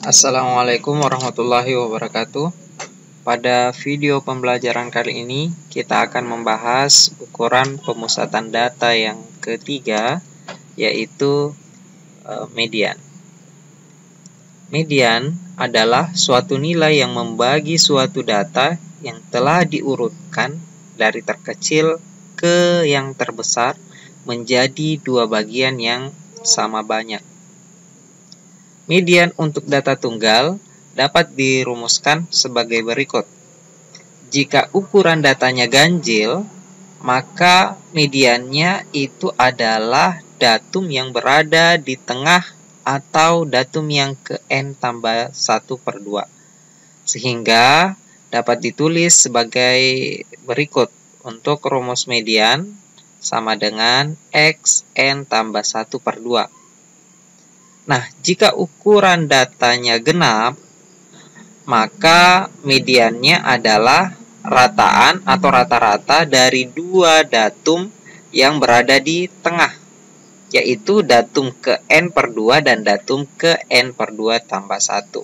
Assalamualaikum warahmatullahi wabarakatuh. Pada video pembelajaran kali ini, kita akan membahas ukuran pemusatan data yang ketiga, yaitu median. Median adalah suatu nilai yang membagi suatu data yang telah diurutkan dari terkecil ke yang terbesar menjadi dua bagian yang sama banyak. Median untuk data tunggal dapat dirumuskan sebagai berikut. Jika ukuran datanya ganjil, maka mediannya itu adalah datum yang berada di tengah atau datum yang ke n tambah 1/2. Sehingga dapat ditulis sebagai berikut. Untuk rumus median sama dengan x n tambah 1/2. Nah, jika ukuran datanya genap, maka mediannya adalah rataan atau rata-rata dari dua datum yang berada di tengah, yaitu datum ke n/2 dan datum ke n/2 tambah 1.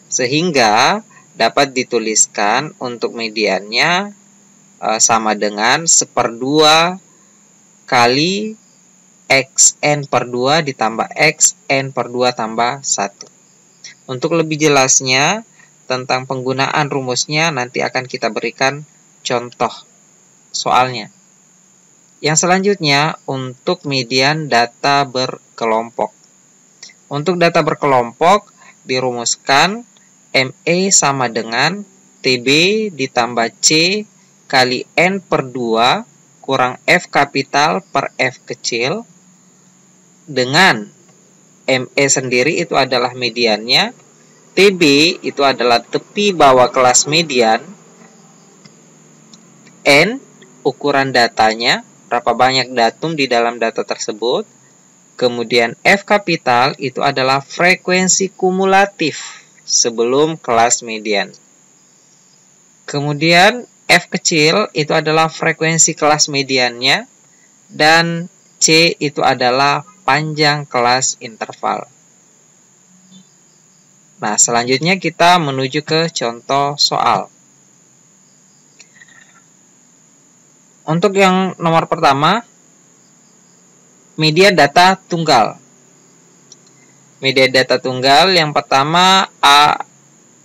Sehingga dapat dituliskan untuk mediannya sama dengan 1/2 kali xn/2 ditambah xn/2 tambah 1. Untuk lebih jelasnya tentang penggunaan rumusnya nanti akan kita berikan contoh soalnya. Yang selanjutnya untuk median data berkelompok. Untuk data berkelompok dirumuskan ME sama dengan TB ditambah C kali n/2 kurang F kapital per F kecil, dengan ME sendiri itu adalah mediannya, TB itu adalah tepi bawah kelas median, N ukuran datanya, berapa banyak datum di dalam data tersebut, kemudian F kapital itu adalah frekuensi kumulatif sebelum kelas median. Kemudian F kecil itu adalah frekuensi kelas mediannya, dan C itu adalah panjang kelas interval. Nah, selanjutnya kita menuju ke contoh soal. Untuk yang nomor pertama, media data tunggal. Media data tunggal yang pertama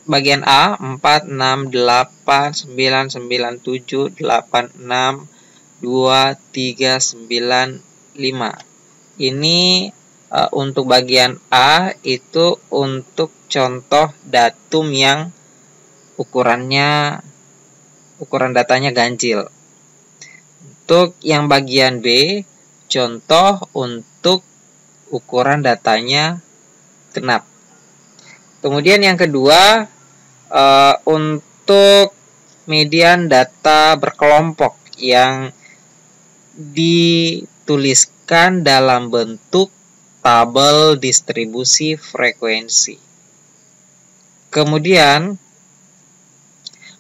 bagian A 4, 6, 8, 9, 9, 7, 8, 6, 2, 3, 9, 5. Ini untuk bagian A itu untuk contoh datum yang ukuran datanya ganjil. Untuk yang bagian B, contoh untuk ukuran datanya genap. Kemudian yang kedua, untuk median data berkelompok yang dituliskan dalam bentuk tabel distribusi frekuensi. Kemudian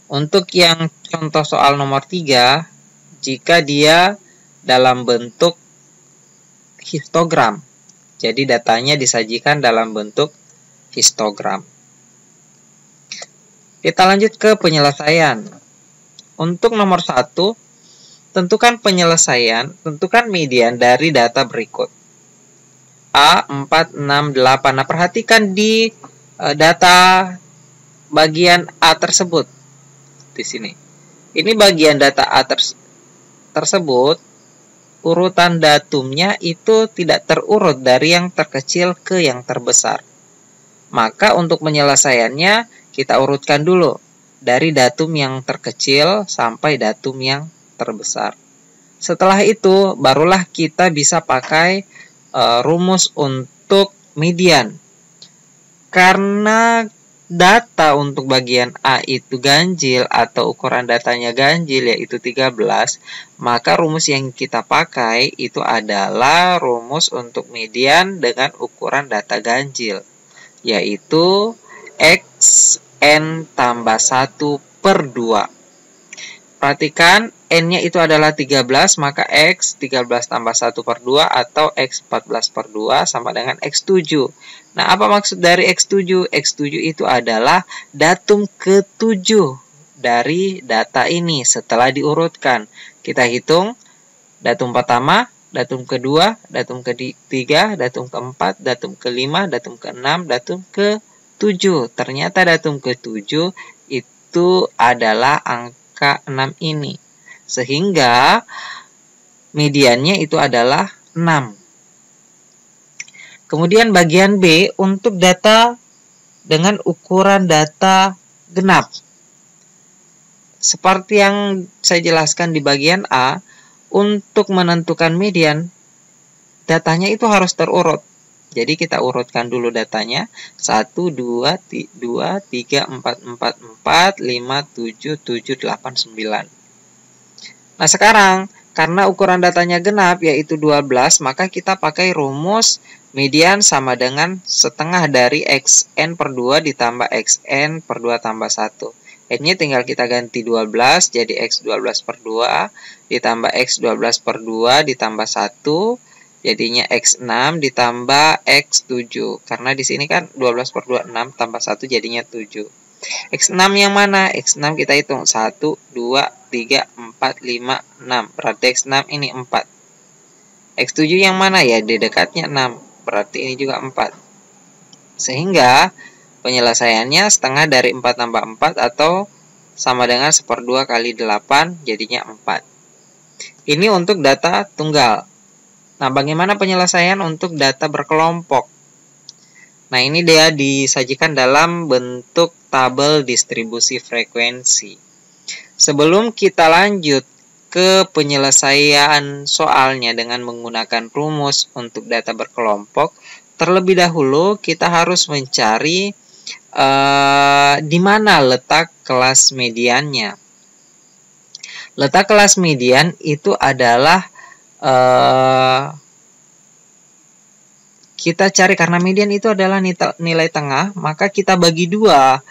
untuk yang contoh soal nomor 3, jika dia dalam bentuk histogram, jadi datanya disajikan dalam bentuk histogram. Kita lanjut ke penyelesaian. Untuk nomor 1, tentukan median dari data berikut. A 4, 6, 8. Nah, perhatikan di data bagian A tersebut. Di sini. Ini bagian data A tersebut, urutan datumnya itu tidak terurut dari yang terkecil ke yang terbesar. Maka untuk penyelesaiannya kita urutkan dulu dari datum yang terkecil sampai datum yang terbesar. Setelah itu barulah kita bisa pakai rumus untuk median. Karena data untuk bagian A itu ganjil atau ukuran datanya ganjil, yaitu 13, maka rumus yang kita pakai itu adalah rumus untuk median dengan ukuran data ganjil, yaitu x n tambah 1/2. Perhatikan N-nya itu adalah 13, maka X 13 tambah 1 per 2 atau X 14 per 2 sama dengan X7. Nah, apa maksud dari X7? X7 itu adalah datum ke-7 dari data ini setelah diurutkan. Kita hitung datum pertama, datum kedua, datum ketiga, datum keempat, datum kelima, datum keenam, datum ke-7. Ternyata datum ke-7 itu adalah angka 6 ini. Sehingga mediannya itu adalah 6. Kemudian bagian B untuk data dengan ukuran data genap. Seperti yang saya jelaskan di bagian A, untuk menentukan median, datanya itu harus terurut. Jadi kita urutkan dulu datanya. 1, 2, 3, 4, 4, 4, 5, 7, 7, 8, 9. Nah sekarang, karena ukuran datanya genap yaitu 12, maka kita pakai rumus median sama dengan setengah dari Xn per 2 ditambah Xn per 2 tambah 1. N-nya tinggal kita ganti 12, jadi X12 per 2, ditambah X12 per 2, ditambah 1, jadinya X6, ditambah X7. Karena di sini kan 12 per 2, 6, tambah 1, jadinya 7. X6 yang mana? X6 kita hitung. 1, 2, 3, 4, 5, 6. Berarti X6 ini 4. X7 yang mana? Ya, di dekatnya 6. Berarti ini juga 4. Sehingga penyelesaiannya setengah dari 4 tambah 4 atau sama dengan 1/2 kali 8 jadinya 4. Ini untuk data tunggal. Nah, bagaimana penyelesaian untuk data berkelompok? Nah, ini dia disajikan dalam bentuk tabel distribusi frekuensi. Sebelum kita lanjut ke penyelesaian soalnya dengan menggunakan rumus untuk data berkelompok, terlebih dahulu kita harus mencari di mana letak kelas mediannya. Letak kelas median itu adalah kita cari, karena median itu adalah nilai tengah, maka kita bagi dua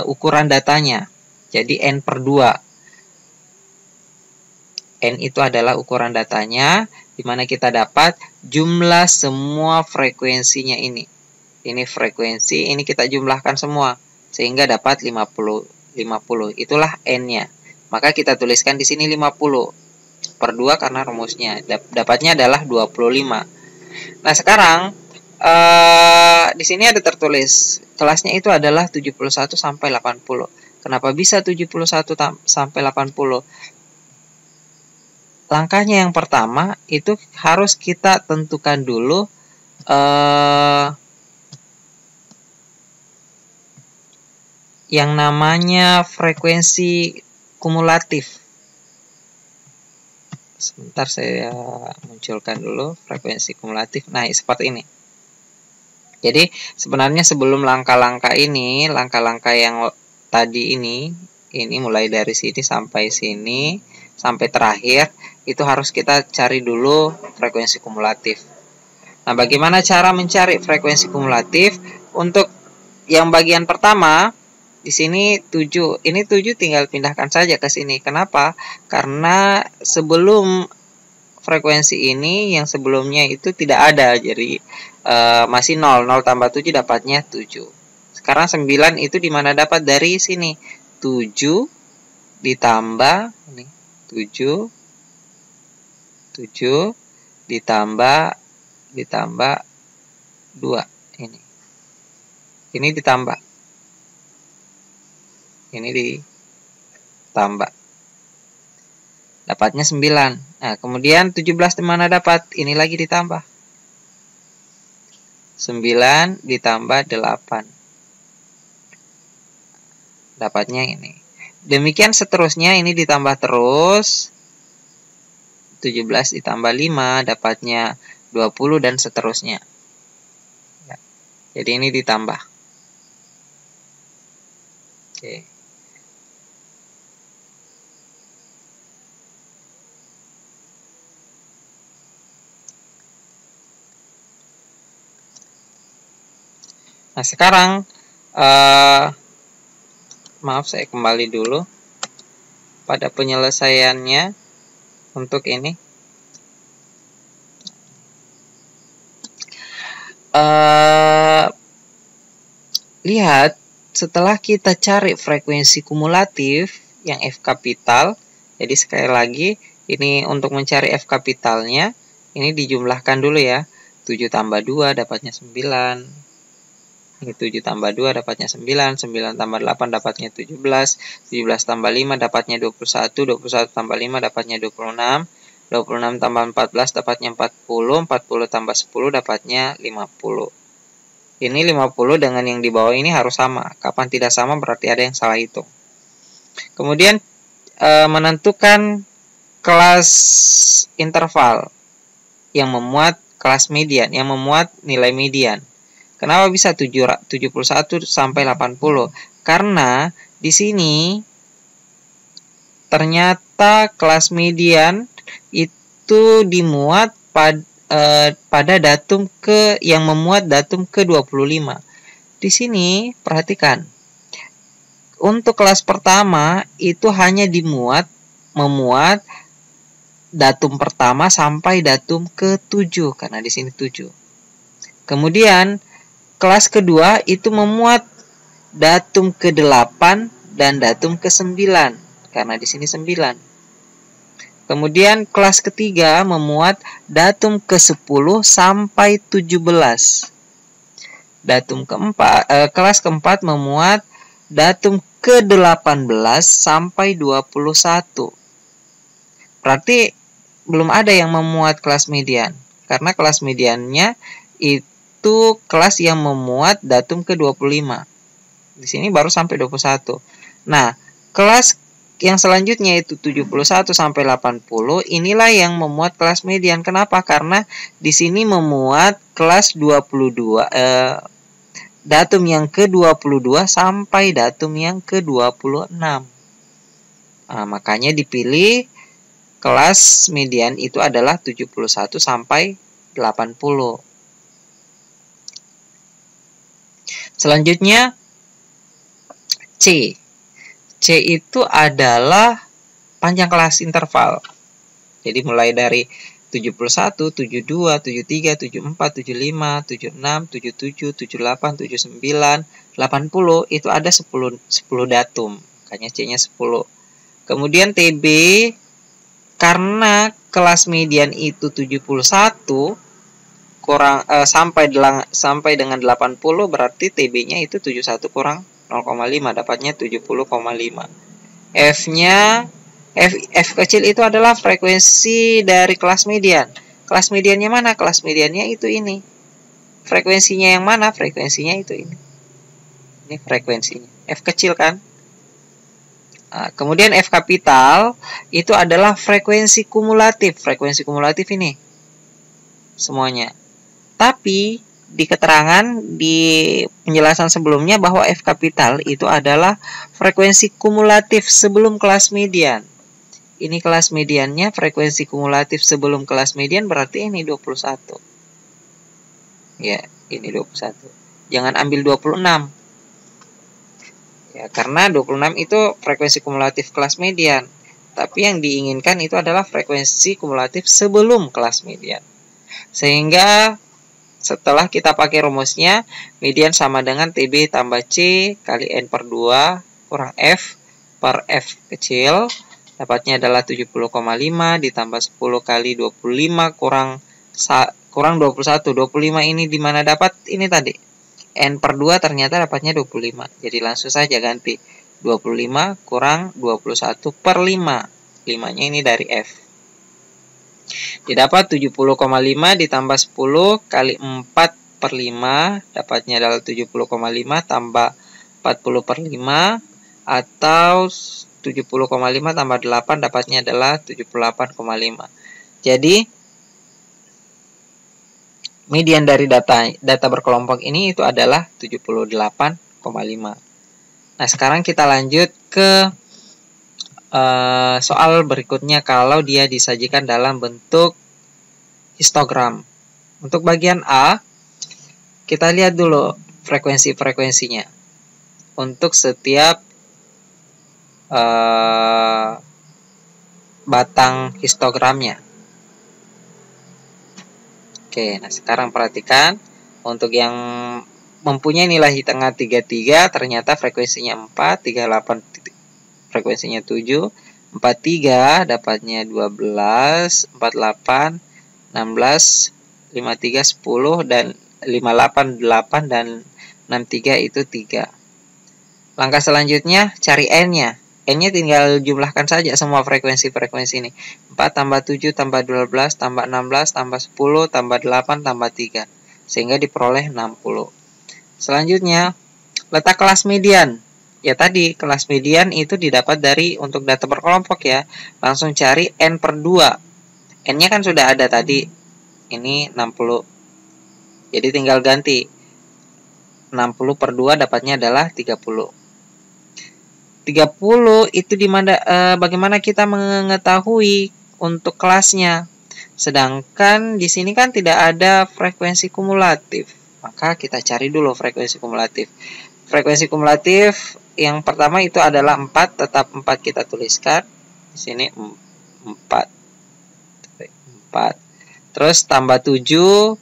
ukuran datanya. Jadi N per 2. N itu adalah ukuran datanya, di mana kita dapat jumlah semua frekuensinya ini. Ini frekuensi, ini kita jumlahkan semua sehingga dapat 50. Itulah N-nya. Maka kita tuliskan di sini 50 per 2 karena rumusnya. Dapatnya adalah 25. Nah, sekarang di sini ada tertulis kelasnya itu adalah 71 sampai 80. Kenapa bisa 71 sampai 80? Langkahnya yang pertama itu harus kita tentukan dulu yang namanya frekuensi kumulatif. Sebentar saya munculkan dulu frekuensi kumulatif. Nah, seperti ini. Jadi sebenarnya sebelum langkah-langkah ini, langkah-langkah yang tadi ini mulai dari sini sampai sini, sampai terakhir, itu harus kita cari dulu frekuensi kumulatif. Nah, bagaimana cara mencari frekuensi kumulatif? Untuk yang bagian pertama, di sini 7. Ini 7 tinggal pindahkan saja ke sini. Kenapa? Karena sebelum frekuensi ini yang sebelumnya itu tidak ada. Jadi masih 0. 0 tambah 7 dapatnya 7. Sekarang 9 itu dimana dapat? Dari sini. 7 ditambah ini 7 ditambah 2 ini. Ini ditambah. Ini ditambah. Dapatnya 9. Nah, kemudian 17 di mana dapat? Ini lagi ditambah. 9 ditambah 8. Dapatnya ini. Demikian seterusnya, ini ditambah terus. 17 ditambah 5 dapatnya 20 dan seterusnya. Ya. Jadi ini ditambah. Oke. Nah, sekarang maaf, saya kembali dulu. pada penyelesaiannya untuk ini. Lihat, setelah kita cari frekuensi kumulatif yang F kapital, jadi sekali lagi, ini untuk mencari F kapitalnya, ini dijumlahkan dulu ya. 7 tambah 2 dapatnya 9. Ini 7 tambah 2 dapatnya 9. 9 tambah 8 dapatnya 17. 17 tambah 5 dapatnya 21. 21 tambah 5 dapatnya 26. 26 tambah 14 dapatnya 40. 40 tambah 10 dapatnya 50. Ini 50 dengan yang di bawah ini harus sama. Kapan tidak sama berarti ada yang salah hitung. Kemudian menentukan kelas interval yang memuat kelas median, yang memuat nilai median. Kenapa bisa 71 sampai 80? Karena di sini ternyata kelas median itu dimuat pada datum yang memuat datum ke-25. Di sini perhatikan. Untuk kelas pertama itu hanya memuat datum pertama sampai datum ke-7 karena di sini 7. Kemudian kelas kedua itu memuat datum ke-8 dan datum ke-9 karena di sini 9. Kemudian kelas ketiga memuat datum ke-10 sampai 17. Kelas keempat memuat datum ke-18 sampai 21. Berarti belum ada yang memuat kelas median. Karena kelas mediannya itu kelas yang memuat datum ke-25. Di sini baru sampai 21. Nah, kelas yang selanjutnya itu 71 sampai 80, inilah yang memuat kelas median. Kenapa? Karena di sini memuat kelas 22 datum yang ke-22 sampai datum yang ke-26. Nah, makanya dipilih kelas median itu adalah 71 sampai 80. Selanjutnya C. C itu adalah panjang kelas interval. Jadi mulai dari 71, 72, 73, 74, 75, 76, 77, 78, 79, 80 itu ada 10 datum. Makanya C-nya 10. Kemudian TB karena kelas median itu 71 kurang sampai dengan 80 berarti TB-nya itu 71 kurang 0,5 dapatnya 70,5. F-nya F kecil itu adalah frekuensi dari kelas median. Kelas mediannya mana? Kelas mediannya itu ini. Frekuensinya yang mana? Frekuensinya itu ini. Ini frekuensinya. F kecil kan? Nah, kemudian F kapital itu adalah frekuensi kumulatif. Frekuensi kumulatif ini. Semuanya. Tapi di keterangan di penjelasan sebelumnya bahwa F kapital itu adalah frekuensi kumulatif sebelum kelas median. Ini kelas mediannya, frekuensi kumulatif sebelum kelas median berarti ini 21. Ya, ini 21. Jangan ambil 26. Ya, karena 26 itu frekuensi kumulatif kelas median. Tapi yang diinginkan itu adalah frekuensi kumulatif sebelum kelas median. Sehingga setelah kita pakai rumusnya, median sama dengan TB tambah C kali N per 2 kurang F per F kecil. Dapatnya adalah 70,5 ditambah 10 kali 25 kurang 21. 25 ini di mana dapat? Ini tadi. N per 2 ternyata dapatnya 25. Jadi langsung saja ganti. 25 kurang 21 per 5. 5-nya ini dari F. Didapat 70,5 ditambah 10 kali 4 per 5. Dapatnya adalah 70,5 tambah 40 per 5. Atau 70,5 tambah 8 dapatnya adalah 78,5. Jadi median dari data berkelompok ini itu adalah 78,5. Nah, sekarang kita lanjut ke soal berikutnya kalau dia disajikan dalam bentuk histogram. Untuk bagian A, kita lihat dulu frekuensi-frekuensinya. Untuk setiap batang histogramnya. Oke, nah sekarang perhatikan untuk yang mempunyai nilai tengah 33 ternyata frekuensinya 4, 38 frekuensinya 7, 43 dapatnya 12, 48, 16, 53, 10 dan 58, 8 dan 63 itu 3. Langkah selanjutnya cari N-nya. N-nya tinggal jumlahkan saja semua frekuensi-frekuensi ini. 4 tambah 7 tambah 12 tambah 16 tambah 10 tambah 8 tambah 3. Sehingga diperoleh 60. Selanjutnya, letak kelas median. Ya tadi, kelas median itu didapat dari untuk data berkelompok ya. Langsung cari N per 2. N-nya kan sudah ada tadi. Ini 60. Jadi tinggal ganti. 60 per 2 dapatnya adalah 30. 30 itu bagaimana kita mengetahui untuk kelasnya. Sedangkan di sini kan tidak ada frekuensi kumulatif. Maka kita cari dulu frekuensi kumulatif. Frekuensi kumulatif yang pertama itu adalah 4, tetap 4 kita tuliskan. Di sini 4. Terus tambah 7.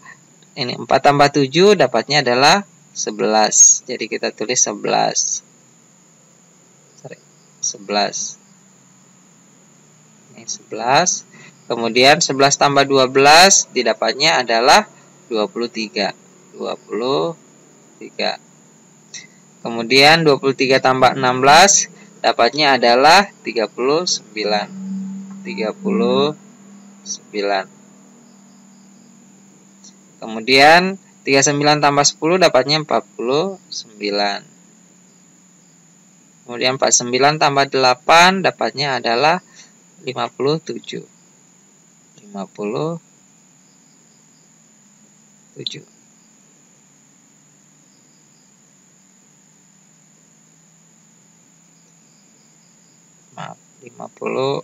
Ini 4 tambah 7 dapatnya adalah 11. Jadi kita tulis 11. 11. Ini 11. Kemudian 11 tambah 12 didapatnya adalah 23. 23. Kemudian 23 tambah 16 dapatnya adalah 39. 39. Kemudian 39 tambah 10 dapatnya 49. Kemudian 49 tambah 8 dapatnya adalah 57. 57. Maaf, 50.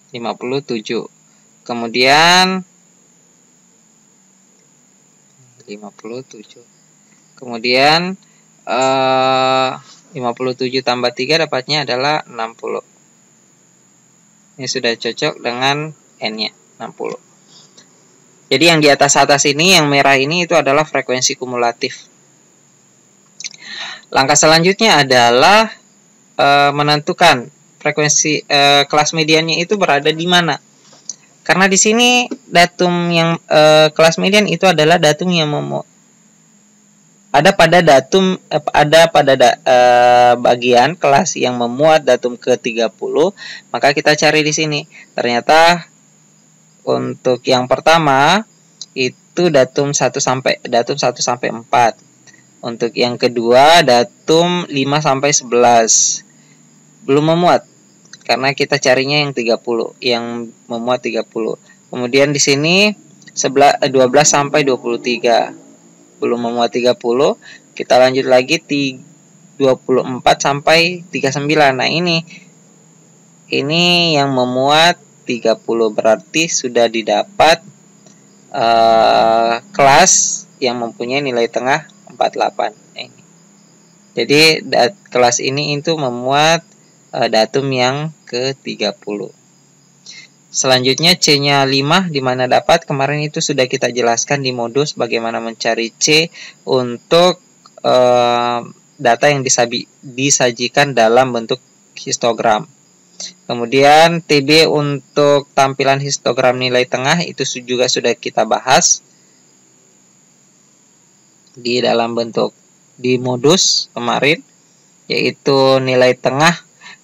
57. Kemudian 57. Kemudian 57 tambah 3 dapatnya adalah 60. Ini sudah cocok dengan N-nya, 60. Jadi yang di atas ini, yang merah ini itu adalah frekuensi kumulatif. Langkah selanjutnya adalah menentukan frekuensi kelas mediannya itu berada di mana. Karena di sini datum yang kelas median itu adalah datum yang ada pada bagian kelas yang memuat datum ke-30, maka kita cari di sini. Ternyata untuk yang pertama itu datum 1 sampai 4. Untuk yang kedua datum 5 sampai 11. Belum memuat karena kita carinya yang 30, yang memuat 30. Kemudian di sini 12 sampai 23. Belum memuat 30. Kita lanjut lagi 24 sampai 39. Nah, ini yang memuat 30, berarti sudah didapat kelas yang mempunyai nilai tengah 48. Ini. Jadi kelas ini itu memuat datum yang ke-30. Selanjutnya C-nya 5 di mana dapat, kemarin itu sudah kita jelaskan di modus bagaimana mencari C untuk data yang disajikan dalam bentuk histogram. Kemudian TB untuk tampilan histogram nilai tengah itu juga sudah kita bahas di dalam bentuk di modus kemarin, yaitu nilai tengah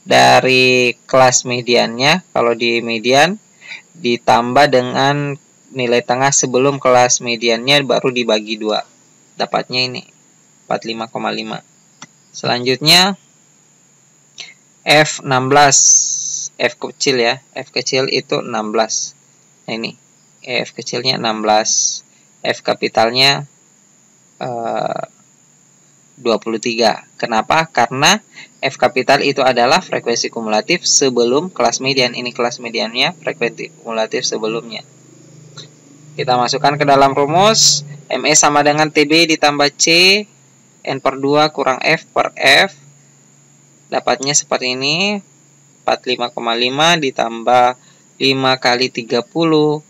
dari kelas mediannya. Kalau di median ditambah dengan nilai tengah sebelum kelas mediannya baru dibagi 2. Dapatnya ini 45,5. Selanjutnya F16. F kecil ya. F kecil itu 16. Nah, ini F kecilnya 16. F kapitalnya 23. Kenapa? Karena F kapital itu adalah frekuensi kumulatif sebelum kelas median. Ini kelas mediannya, frekuensi kumulatif sebelumnya. Kita masukkan ke dalam rumus. ME sama dengan TB ditambah C, N per 2 kurang F per F. Dapatnya seperti ini. 45,5 ditambah 5 kali 30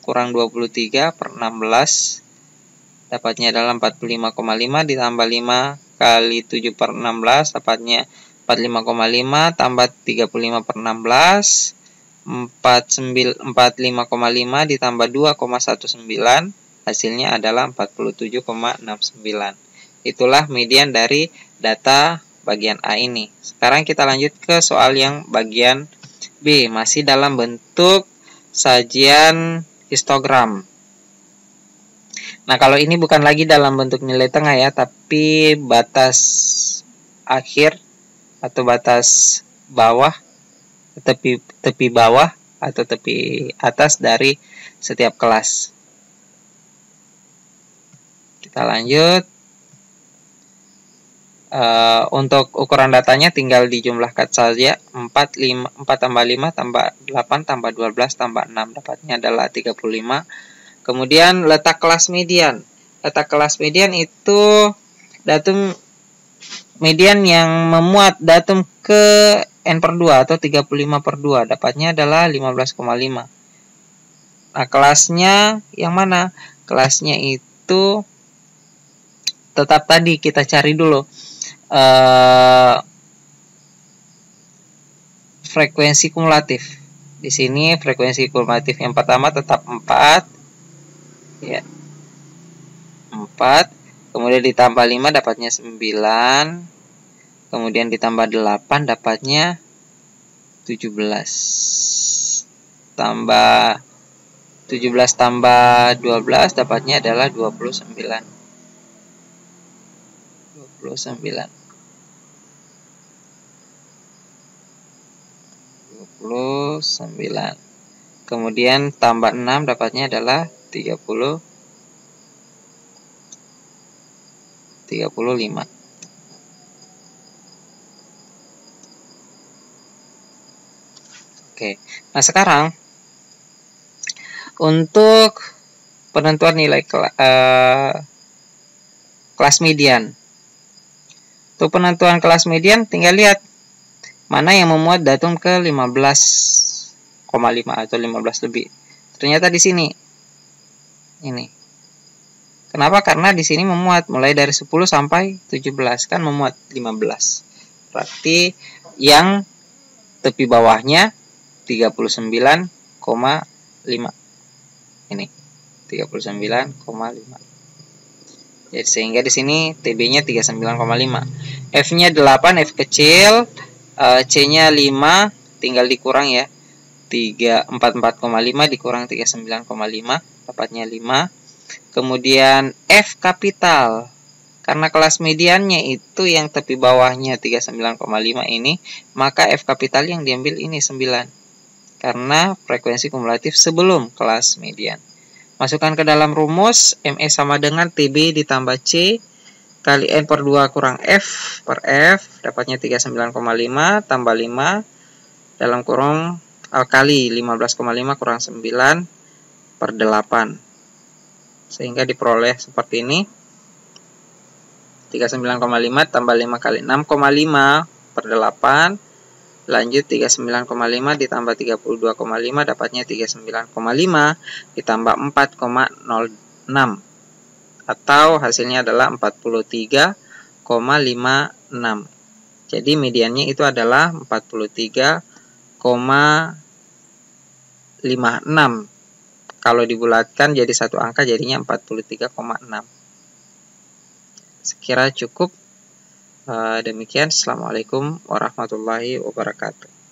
kurang 23 per 16. Dapatnya adalah 45,5 ditambah 5 kali 7 per 16. Dapatnya 45,5 tambah 35 per 16. 45,5 ditambah 2,19. Hasilnya adalah 47,69. Itulah median dari data bagian A ini. Sekarang kita lanjut ke soal yang bagian B. Masih dalam bentuk sajian histogram. Nah, kalau ini bukan lagi dalam bentuk nilai tengah ya, tapi batas akhir atau batas bawah, tepi bawah atau tepi atas dari setiap kelas. Kita lanjut. Untuk ukuran datanya tinggal dijumlahkan saja. 4 tambah 5 tambah 8 tambah 12 tambah 6. Dapatnya adalah 35. Kemudian letak kelas median. Letak kelas median itu datum median yang memuat datum ke N per 2 atau 35 per 2. Dapatnya adalah 15,5. Nah, kelasnya yang mana? Kelasnya itu tetap tadi kita cari dulu. Frekuensi kumulatif. Di sini frekuensi kumulatif yang pertama tetap 4. Ya. 4. Kemudian ditambah 5 dapatnya 9. Kemudian ditambah 8 dapatnya 17. 17 tambah 12 dapatnya adalah 29. 29. Kemudian tambah 6 dapatnya adalah 35. Oke. Nah, sekarang untuk penentuan nilai kelas median. Untuk penentuan kelas median tinggal lihat mana yang memuat datum ke 15,5 atau 15 lebih. Ternyata di sini. Ini. Kenapa? Karena di sini memuat mulai dari 10 sampai 17 kan memuat 15. Berarti yang tepi bawahnya 39,5. Ini 39,5. Jadi sehingga di sini TB-nya 39,5. F-nya 8, F kecil, C-nya 5, tinggal dikurang ya. 44,5 dikurang 39,5, dapatnya 5. Kemudian F kapital. Karena kelas mediannya itu yang tepi bawahnya 39,5 ini, maka F kapital yang diambil ini 9. Karena frekuensi kumulatif sebelum kelas median. Masukkan ke dalam rumus, ME sama dengan TB ditambah C kali N per 2 kurang F per F. Dapatnya 39,5 tambah 5 dalam kurung kali 15,5 kurang 9 per 8. Sehingga diperoleh seperti ini. 39,5 tambah 5 kali 6,5 per 8. Lanjut 39,5 ditambah 32,5 dapatnya 39,5 ditambah 4,06 atau hasilnya adalah 43,56. Jadi mediannya itu adalah 43,56. Kalau dibulatkan jadi satu angka jadinya 43,6. Sekira cukup. Demikian, assalamualaikum warahmatullahi wabarakatuh.